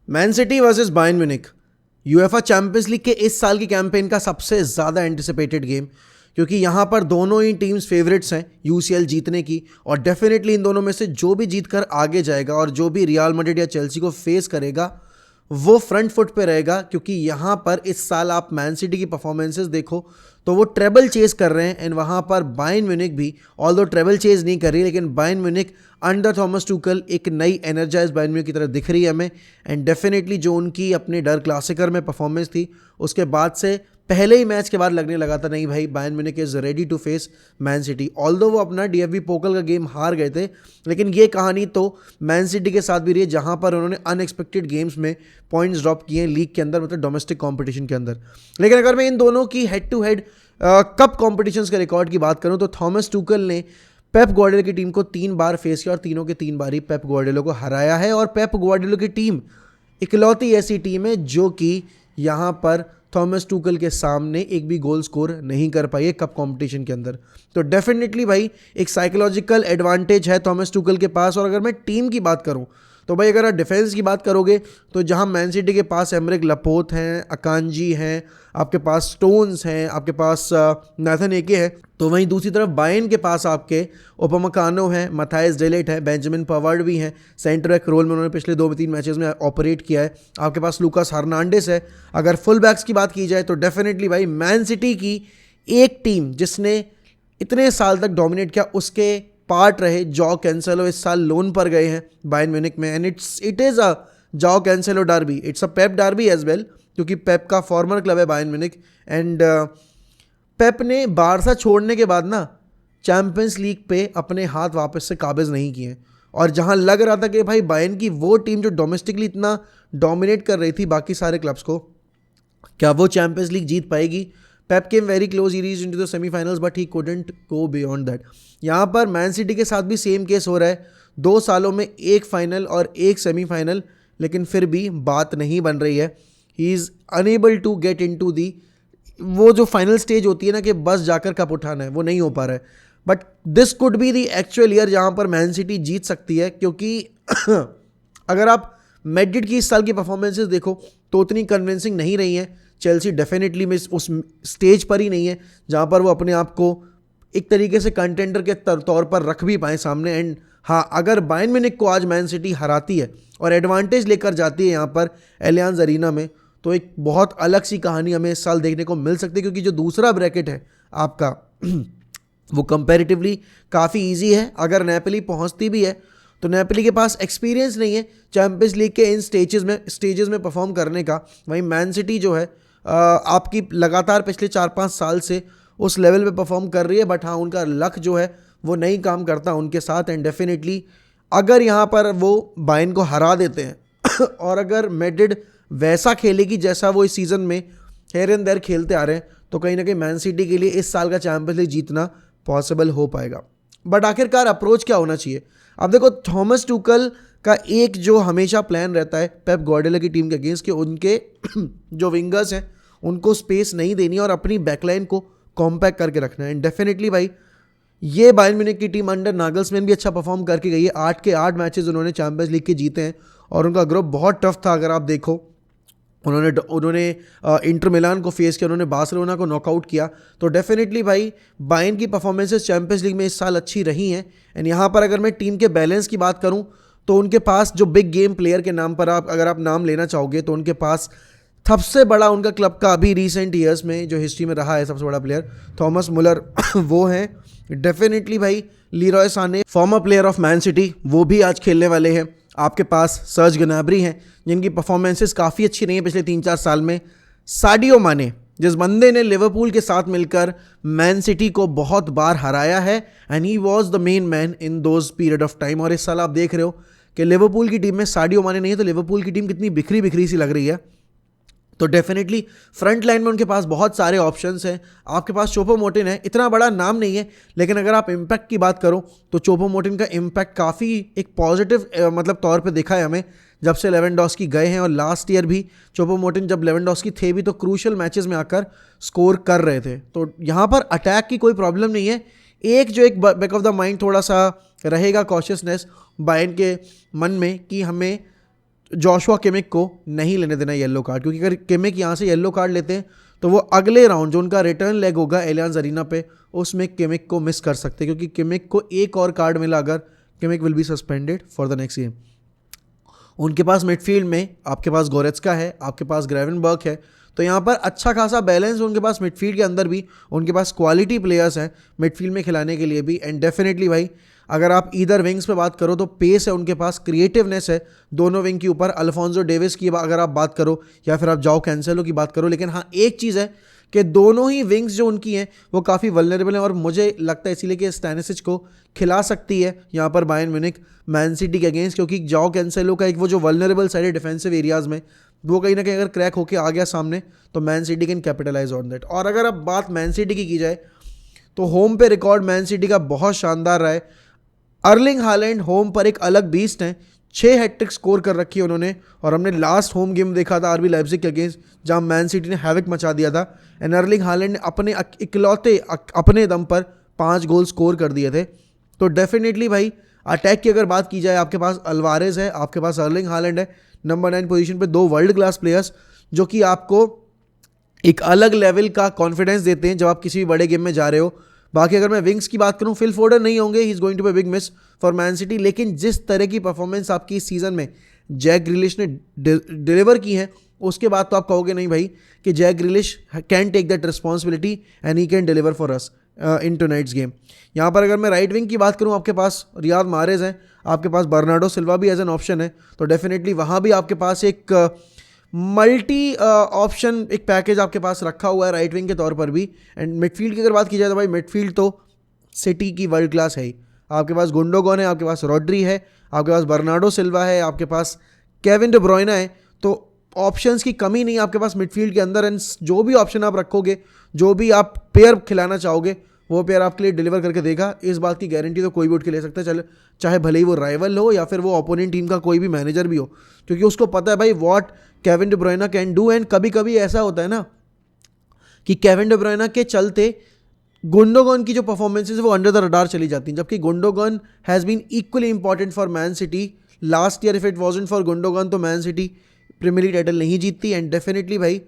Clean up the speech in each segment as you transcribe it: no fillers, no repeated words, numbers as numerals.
Man city versus Bayern Munich, UEFA champions league के इस साल की कैंपेन का सबसे ज़्यादा एंटिसिपेटेड गेम, क्योंकि यहाँ पर दोनों ही टीम्स फेवरेट्स हैं यूसीएल जीतने की। और डेफिनेटली इन दोनों में से जो भी जीत कर आगे जाएगा और जो भी रियल मैड्रिड या चेल्सी को फेस करेगा वो फ्रंट फुट पे रहेगा, क्योंकि यहाँ पर इस साल आप मैन सिटी की परफॉर्मेंसेस देखो तो वो ट्रेबल चेज कर रहे हैं। एंड वहाँ पर बायर्न म्यूनिख भी ऑल्दो ट्रेबल चेज नहीं कर रही, लेकिन Bayern Munich under Thomas Tuchel एक नई एनर्जाइज बायर्न म्यूनिख की तरह दिख रही है हमें। एंड डेफिनेटली जो उनकी अपने डर क्लासिकर में परफॉर्मेंस थी उसके बाद से पहले ही मैच के बाद लगने लगा था नहीं भाई Bayern Munich is ready to face Man City. Although वो अपना डीएफबी पोकल का गेम हार गए थे, लेकिन ये कहानी तो मैन सिटी के साथ भी रही है, जहां पर उन्होंने अनएक्सपेक्टेड गेम्स में पॉइंट्स ड्रॉप किए हैं लीग के अंदर, मतलब डोमेस्टिक कंपटीशन के अंदर। लेकिन अगर मैं इन दोनों की head to head cup competitions के रिकॉर्ड की बात करूं तो थॉमस टुकल ने पेप ग्वार्डियोला की टीम को 3 बार फेस किया और तीनों के 3 बार ही पेप ग्वार्डियोला को हराया है। और पेप ग्वार्डियोला की टीम इकलौती ऐसी टीम है जो कि यहाँ पर थॉमस टुकल के सामने एक भी गोल स्कोर नहीं कर पाई है कप कंपटीशन के अंदर। तो डेफिनेटली भाई एक साइकोलॉजिकल एडवांटेज है थॉमस टुकल के पास। और अगर मैं टीम की बात करूं तो भाई अगर आप डिफेंस की बात करोगे तो जहां मैन सिटी के पास एमरिक लपोथ हैं, अकांजी हैं, आपके पास स्टोन्स हैं, आपके पास नाथन एके है, तो वहीं दूसरी तरफ बायर्न के पास आपके ओपामेकानो हैं, मथाइस डेलेट है, बेंजामिन पवार्ड भी हैं, सेंटर बैक रोल में उन्होंने पिछले 2-3 मैचेस में ऑपरेट किया है। आपके पास लूकास हर्नांडिस है। अगर फुल बैक्स की बात की जाए तो डेफिनेटली भाई मैन सिटी की एक टीम जिसने इतने साल तक डोमिनेट किया उसके पार्ट रहे जॉ कैंसेलो, इस साल लोन पर गए हैं बायर्न म्यूनिख में। And it is a João Cancelo derby, it's a Pep derby as well, क्योंकि पेप का फॉर्मर क्लब है बायर्न म्यूनिख। एंड पेप ने बारसा छोड़ने के बाद ना चैंपियंस लीग पे अपने हाथ वापस से काबिज नहीं किए। और जहां लग रहा था कि भाई बायर्न की वो टीम जो डोमेस्टिकली इतना डोमिनेट कर रही थी बाकी सारे क्लब्स को, क्या वो चैंपियंस लीग जीत पाएगी? Pep came very close, he reached into the semifinals but he couldn't go beyond that. यहाँ पर मैन सिटी के साथ भी सेम केस हो रहा है, 2 सालों में 1 फाइनल और 1 सेमीफाइनल, लेकिन फिर भी बात नहीं बन रही है। He is unable to get into the वो जो फाइनल स्टेज होती है ना कि बस जाकर कप उठाना है, वो नहीं हो पा रहा है। But this could be the actual year जहाँ पर मैन सिटी जीत सकती है, क्योंकि अगर आप मैड्रिड की इस साल की परफॉर्मेंसेस देखो तो उतनी कन्विंसिंग नहीं रही हैं। चेल्सी डेफिनेटली में उस स्टेज पर ही नहीं है जहाँ पर वो अपने आप को एक तरीके से कंटेंडर के तौर पर रख भी पाए सामने। एंड हाँ, अगर बायर्न म्यूनिख को आज मैन सिटी हराती है और एडवांटेज लेकर जाती है यहाँ पर एलियांज अरीना में, तो एक बहुत अलग सी कहानी हमें इस साल देखने को मिल सकती है। क्योंकि जो दूसरा ब्रैकेट है आपका वो कंपैरेटिवली काफ़ी इजी है। अगर नेपोली पहुँचती भी है तो नेपोली के पास एक्सपीरियंस नहीं है चैंपियंस लीग के इन स्टेजेस में परफॉर्म करने का। वहीं मैन सिटी जो है आपकी लगातार पिछले 4-5 साल से उस लेवल पे परफॉर्म कर रही है, बट हाँ उनका लक जो है वो नहीं काम करता उनके साथ। एंड डेफिनेटली अगर यहाँ पर वो बायर्न को हरा देते हैं और अगर मैड्रिड वैसा खेलेगी जैसा वो इस सीज़न में हेयर एंड देयर खेलते आ रहे हैं, तो कहीं ना कहीं मैन सिटी के लिए इस साल का चैंपियंस लीग जीतना पॉसिबल हो पाएगा। बट आखिरकार अप्रोच क्या होना चाहिए? अब देखो, थॉमस टुकल का एक जो हमेशा प्लान रहता है पेप ग्वार्डियोला की टीम के अगेंस्ट, कि उनके जो विंगर्स हैं उनको स्पेस नहीं देनी और अपनी बैकलाइन को कॉम्पैक्ट करके रखना है। एंड डेफिनेटली भाई ये बायर्न म्यूनिख की टीम अंडर नागल्समैन भी अच्छा परफॉर्म करके गई है। 8 के 8 मैचेस उन्होंने चैंपियंस लीग के जीते हैं और उनका ग्रुप बहुत टफ था। अगर आप देखो उन्होंने इंटर मिलान को फेस किया, उन्होंने बार्सिलोना को नॉकआउट किया। तो डेफिनेटली भाई बायर्न की परफॉर्मेंसेस चैंपियंस लीग में इस साल अच्छी रही हैं। एंड यहाँ पर अगर मैं टीम के बैलेंस की बात करूँ तो उनके पास जो बिग गेम प्लेयर के नाम पर अगर आप नाम लेना चाहोगे तो उनके पास सबसे बड़ा उनका क्लब का अभी रिसेंट ईयर्स में जो हिस्ट्री में रहा है सबसे बड़ा प्लेयर थॉमस मुलर वो हैं। डेफिनेटली भाई Leroy Sane former player of Man City, वो भी आज खेलने वाले हैं। आपके पास सर्ज ग्नाब्री हैं जिनकी परफॉर्मेंसेस काफ़ी अच्छी रही है पिछले 3-4 साल में। साडियो माने, जिस बंदे ने लिवरपूल के साथ मिलकर मैन सिटी को बहुत बार हराया है, and he was the main man in those period of time. और इस साल आप देख रहे हो कि लिवरपूल की टीम में साडियो माने नहीं है तो लिवरपूल की टीम कितनी बिखरी बिखरी सी लग रही है। तो डेफिनेटली फ्रंट लाइन में उनके पास बहुत सारे ऑप्शंस हैं। आपके पास चोपो-मोटिंग है, इतना बड़ा नाम नहीं है, लेकिन अगर आप इम्पैक्ट की बात करो तो चोपो-मोटिंग का इम्पैक्ट काफ़ी एक पॉजिटिव मतलब तौर पे दिखा है हमें जब से लेवेंडोस्की गए हैं। और लास्ट ईयर भी चोपो-मोटिंग जब लेवेंडोस्की थे भी तो क्रूशल मैचेस में आकर स्कोर कर रहे थे। तो यहाँ पर अटैक की कोई प्रॉब्लम नहीं है। एक बैक ऑफ द माइंड थोड़ा सा रहेगा कॉशियसनेस बायर्न के मन में कि हमें जोशुआ किमिक को नहीं लेने देना येलो कार्ड, क्योंकि अगर किमिक यहाँ से येलो कार्ड लेते हैं तो वो अगले राउंड जो उनका रिटर्न लेग होगा एलियांज अरीना पे, उसमें किमिक को मिस कर सकते हैं, क्योंकि किमिक को एक और कार्ड मिला अगर, Kimmich will be suspended for the next game. उनके पास मिडफील्ड में आपके पास गोरेत्स्का है, आपके पास ग्रेवेनबर्ग है, तो यहाँ पर अच्छा खासा बैलेंस उनके पास मिडफील्ड के अंदर भी, उनके पास क्वालिटी प्लेयर्स हैं मिडफील्ड में खिलाने के लिए भी। एंड डेफिनेटली भाई अगर आप इधर विंग्स पे बात करो तो पेस है उनके पास, क्रिएटिवनेस है दोनों विंग के ऊपर। अल्फोंसो डेविस की अगर आप बात करो या फिर आप जाओ कैंसेलो की बात करो, लेकिन हाँ एक चीज़ है कि दोनों ही विंग्स जो उनकी हैं वो काफ़ी वल्नरेबल हैं, और मुझे लगता है इसीलिए कि स्टैनिसिच को खिला सकती है यहाँ पर बायर्न म्यूनिख मैन सिटी के अगेंस्ट, क्योंकि जाओ कैंसेलो का एक वो जो वल्नरेबल साइड है डिफेंसिव एरियाज़ में, वो कहीं ना कहीं अगर क्रैक होकर आ गया सामने तो Man City can capitalise on that. और अगर अब बात मैन सिटी की जाए तो होम पे रिकॉर्ड मैन सिटी का बहुत शानदार रहा है। अर्लिंग हालैंड होम पर एक अलग बीस्ट हैं, 6 हैट्रिक स्कोर कर रखी है उन्होंने, और हमने लास्ट होम गेम देखा था आरबी लाइप्जिग के अगेंस्ट जहां मैन सिटी ने हैविक मचा दिया था, एंड अर्लिंग हालैंड ने अपने इकलौते अपने दम पर 5 गोल स्कोर कर दिए थे। तो डेफिनेटली भाई अटैक की अगर बात की जाए, आपके पास अल्वारेज है, आपके पास अर्लिंग हालैंड है, नंबर 9 पोजीशन पे 2 वर्ल्ड क्लास प्लेयर्स जो कि आपको एक अलग लेवल का कॉन्फिडेंस देते हैं जब आप किसी भी बड़े गेम में जा रहे हो। बाकी अगर मैं विंग्स की बात करूं, फिल फोर्डन नहीं होंगे, he is going to be big miss for Man City, लेकिन जिस तरह की परफॉर्मेंस आपकी इस सीज़न में जैक ग्रिलिश ने डिलीवर की है, उसके बाद तो आप कहोगे नहीं भाई कि Jack Grealish can take that responsibility and he can deliver for us in tonight's गेम। यहाँ पर अगर मैं राइट विंग की बात करूँ, आपके पास रियाद मारेज हैं, आपके पास बर्नार्डो सिल्वा भी एज एन ऑप्शन है, तो डेफिनेटली वहाँ भी आपके पास एक मल्टी ऑप्शन एक पैकेज आपके पास रखा हुआ है राइट विंग के तौर पर भी। एंड मिडफील्ड की अगर बात की जाए तो भाई मिडफील्ड तो सिटी की वर्ल्ड क्लास है ही। आपके पास गुंडोगॉन है, आपके पास रॉड्री है, आपके पास बर्नार्डो सिल्वा है, आपके पास केविन डी ब्रुयना है, तो ऑप्शंस की कमी नहीं है आपके पास मिडफील्ड के अंदर। एंड जो भी ऑप्शन आप रखोगे, जो भी आप पेयर खिलाना चाहोगे, वो पेयर आपके लिए डिलीवर करके देगा, इस बात की गारंटी तो कोई भी उठ के ले सकता है, चले चाहे भले ही वो राइवल हो या फिर वो ओपोनेंट टीम का कोई भी मैनेजर भी हो, क्योंकि उसको पता है भाई what Kevin De Bruyne can do. And कभी कभी ऐसा होता है ना कि केविन डी ब्रुयना के चलते गुंडोगन की जो परफॉर्मेंसेज वो अंडर द रडार चली जाती हैं, जबकि Gundogan has been equally important for Man City. Last year if it wasn't for Gundogan तो Man City Premier League title नहीं जीतती। एंड डेफिनेटली भाई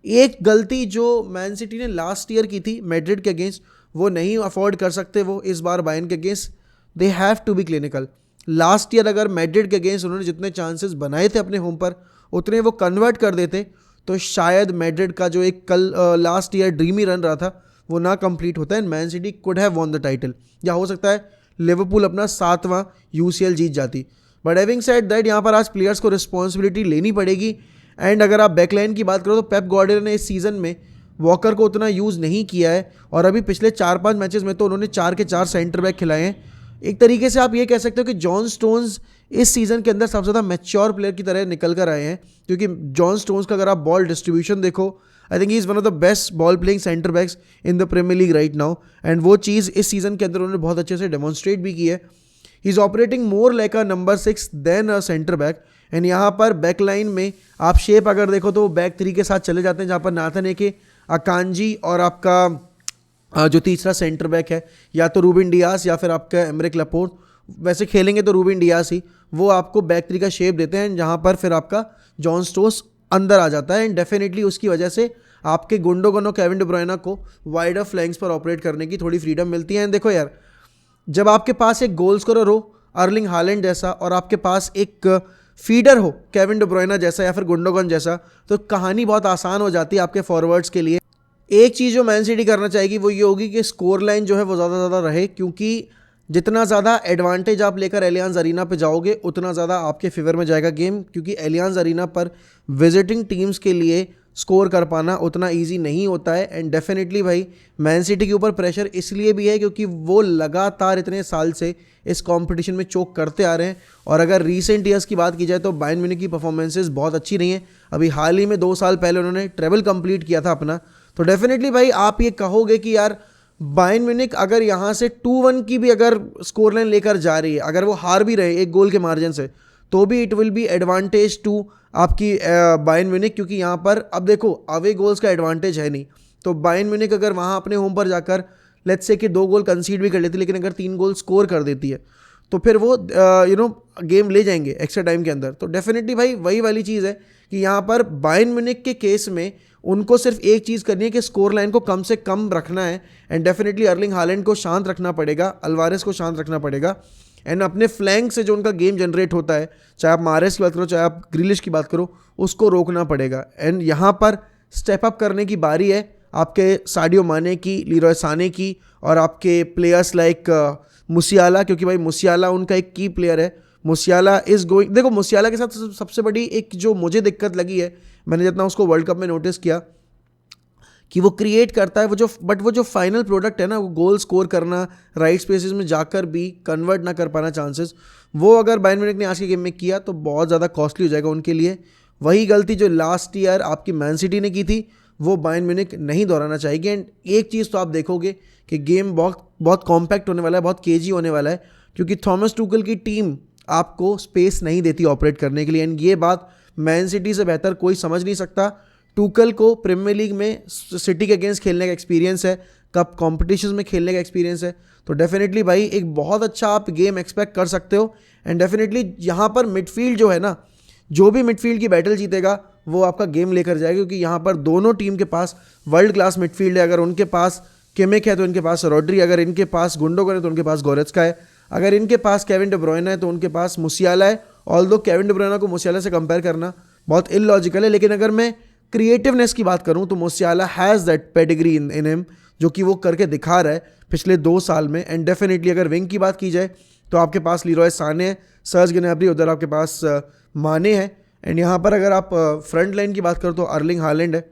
एक गलती जो मैन सिटी ने लास्ट ईयर की थी मैड्रिड के अगेंस्ट, वो नहीं अफोर्ड कर सकते वो इस बार बायर्न के against. They have to be clinical. Last year अगर मैड्रिड के अगेंस्ट उन्होंने जितने चांसेस बनाए थे अपने होम पर, उतने वो कन्वर्ट कर देते तो शायद मैड्रिड का जो एक कल लास्ट ईयर ड्रीमी रन रहा था वो ना कंप्लीट होता है, and man city could have won the title, या हो सकता है लिवरपूल अपना 7वां यूसीएल जीत जाती। बट हैविंग सेड दैट यहाँ पर आज प्लेयर्स को रिस्पॉन्सिबिलिटी लेनी पड़ेगी। एंड अगर आप बैकलाइन की बात करो तो पेप गार्डियोला ने इस सीज़न में वॉकर को उतना यूज़ नहीं किया है, और अभी पिछले 4-5 मैचेस में तो उन्होंने 4 के 4 सेंटर बैक खिलाए हैं। एक तरीके से आप ये कह सकते हो कि जॉन स्टोन्स इस सीज़न के अंदर सबसे ज़्यादा मैच्योर प्लेयर की तरह निकल कर आए हैं, क्योंकि जॉन स्टोन्स का अगर आप बॉल डिस्ट्रीब्यूशन देखो, I think he is one of the best ball playing centre backs in the Premier League right now. And वो चीज़ इस सीज़न के अंदर उन्होंने बहुत अच्छे से डेमोन्स्ट्रेट भी की है। He is operating more like a number 6 then a centre back. And यहाँ पर बैक लाइन में आप शेप अगर देखो तो वो बैक 3 के साथ चले जाते हैं, जहाँ पर नाथन एके, अकांजी और आपका जो तीसरा सेंटर बैक है या तो रूबिन डियास या फिर आपका एमरिक लपोर्ट, वैसे खेलेंगे तो रूबिन डियास ही, वो आपको बैक 3 का शेप देते हैं, जहाँ पर फिर आपका जॉन स्टोन्स अंदर आ जाता है। एंड डेफिनेटली उसकी वजह से आपके गुंडोगन और केविन डी ब्रुयना को वाइडर फ्लैंक्स पर ऑपरेट करने की थोड़ी फ्रीडम मिलती है। एंड देखो यार, जब आपके पास एक गोल स्कोरर हो अर्लिंग हालैंड जैसा और आपके पास एक फीडर हो केविन डी ब्रुयना जैसा या फिर गुंडोगन जैसा, तो कहानी बहुत आसान हो जाती है आपके फॉरवर्ड्स के लिए। एक चीज़ जो मैन सिटी करना चाहेगी वो ये होगी कि स्कोर लाइन जो है वो ज़्यादा रहे, क्योंकि जितना ज़्यादा एडवांटेज आप लेकर एलियांज अरीना पे जाओगे उतना ज़्यादा आपके फेवर में जाएगा गेम, क्योंकि एलियांज अरीना पर विजिटिंग टीम्स के लिए स्कोर कर पाना उतना इजी नहीं होता है। एंड डेफिनेटली भाई मैन सिटी के ऊपर प्रेशर इसलिए भी है क्योंकि वो लगातार इतने साल से इस कंपटीशन में चोक करते आ रहे हैं। और अगर रीसेंट ईयर्स की बात की जाए तो बायर्न म्यूनिख की परफॉर्मेंसेस बहुत अच्छी रही हैं। अभी हाल ही में 2 साल पहले उन्होंने ट्रेवल कंप्लीट किया था अपना, तो डेफिनेटली भाई आप ये कहोगे कि यार बायर्न म्यूनिख अगर यहाँ से 2-1 की भी अगर स्कोर लाइन लेकर जा रही है, अगर वो हार भी रहे 1 गोल के मार्जिन से, तो भी it will be advantage to आपकी बायर्न म्यूनिख, क्योंकि यहाँ पर अब देखो अवे गोल्स का एडवांटेज है नहीं। तो बायर्न म्यूनिख अगर वहाँ अपने होम पर जाकर लेट्स से कि 2 गोल कंसीड भी कर लेती, लेकिन अगर 3 गोल स्कोर कर देती है तो फिर वो गेम ले जाएंगे एक्स्ट्रा टाइम के अंदर। तो डेफिनेटली भाई वही वाली चीज़ है कि यहाँ पर बायर्न म्यूनिख के केस में उनको सिर्फ एक चीज़ करनी है कि स्कोर लाइन को कम से कम रखना है, एंड डेफिनेटली अर्लिंग हालैंड को शांत रखना पड़ेगा, अल्वारेस को शांत रखना पड़ेगा, एंड अपने फ्लैंक से जो उनका गेम जनरेट होता है, चाहे आप मारेस की बात करो, चाहे आप ग्रिलिश की बात करो, उसको रोकना पड़ेगा। एंड यहाँ पर स्टेप अप करने की बारी है आपके साडियो माने की, लीरॉय साने की, और आपके प्लेयर्स लाइक मुसियाला, क्योंकि भाई मुसियाला उनका एक की प्लेयर है। मुसियाला इज़ गोइंग, देखो मुसियाला के साथ सबसे बड़ी एक जो मुझे दिक्कत लगी है, मैंने जितना उसको वर्ल्ड कप में नोटिस किया, कि वो क्रिएट करता है वो जो फाइनल प्रोडक्ट है ना, वो गोल स्कोर करना, राइट स्पेसेस में जाकर भी कन्वर्ट ना कर पाना चांसेस, वो अगर बायर्न म्यूनिख ने आज के गेम में किया तो बहुत ज़्यादा कॉस्टली हो जाएगा उनके लिए। वही गलती जो लास्ट ईयर आपकी मैन सिटी ने की थी, वो बायर्न म्यूनिख नहीं दोहराना चाहेगी। एंड एक चीज़ तो आप देखोगे कि गेम बहुत कॉम्पैक्ट होने वाला है, बहुत केजी होने वाला है, क्योंकि थॉमस टूकल की टीम आपको स्पेस नहीं देती ऑपरेट करने के लिए। एंड ये बात मैन सिटी से बेहतर कोई समझ नहीं सकता। टूकल को प्रीमियर लीग में सिटी के अगेंस्ट खेलने का एक्सपीरियंस है, कप कॉम्पिटिशन में खेलने का एक्सपीरियंस है, तो डेफिनेटली भाई एक बहुत अच्छा आप गेम एक्सपेक्ट कर सकते हो। एंड डेफिनेटली यहाँ पर मिडफील्ड जो है ना, जो भी मिडफील्ड की बैटल जीतेगा वो आपका गेम लेकर जाएगा, क्योंकि यहाँ पर दोनों टीम के पास वर्ल्ड क्लास मिडफील्ड है। अगर उनके पास किमिक है तो इनके पास रॉड्री, अगर इनके पास गुंडोगन है तो उनके पास गोरेत्स्का है, अगर इनके पास केविन डे ब्रुयने है तो उनके पास मुसियाला है। ऑल्दो केविन डे ब्रुयने को मुसियाला से कंपेयर करना बहुत इलॉजिकल है, लेकिन अगर मैं क्रिएटिवनेस की बात करूं तो मुसियाला has that pedigree in him, जो कि वो करके दिखा रहा है पिछले 2 साल में। एंड डेफिनेटली अगर विंग की बात की जाए तो आपके पास लीरॉय साने है, सर्ज ग्नैब्री, उधर आपके पास माने है। एंड यहाँ पर अगर आप फ्रंट लाइन की बात करो तो अर्लिंग हालैंड है।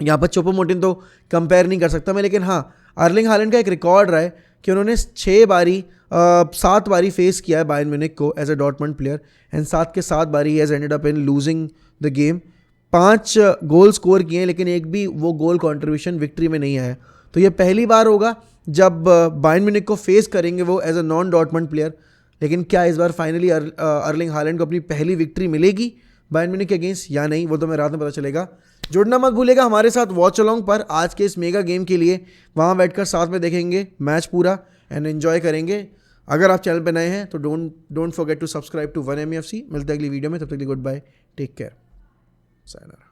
यहाँ पर चोपोमोटिंग तो कंपेयर नहीं कर सकता मैं, लेकिन हाँ अर्लिंग हालैंड का एक रिकॉर्ड रहा है कि उन्होंने 7 बारी फेस किया है बायर्न म्यूनिख को as a Dortmund player, and 7 के 7 बारी has ended up in losing the game. 5 goal score किए हैं, लेकिन एक भी वो गोल कंट्रीब्यूशन विक्ट्री में नहीं आया। तो ये पहली बार होगा जब बायर्न म्यूनिख को फेस करेंगे वो as a non Dortmund player. लेकिन क्या इस बार फाइनली अर्लिंग हालैंड को अपनी पहली विक्ट्री मिलेगी बायर्न म्यूनिख के अगेंस्ट या नहीं, वो तो मैं रात में पता चलेगा। जुड़ना मत भूलेगा हमारे साथ वॉच अलोंग पर आज के इस मेगा गेम के लिए, वहाँ बैठकर साथ में देखेंगे मैच पूरा एंड एंजॉय करेंगे। अगर आप चैनल पर नए हैं तो don't forget to subscribe to 1MEFC। मिलते हैं अगली वीडियो में, तब तक के लिए goodbye, take care, sayonara.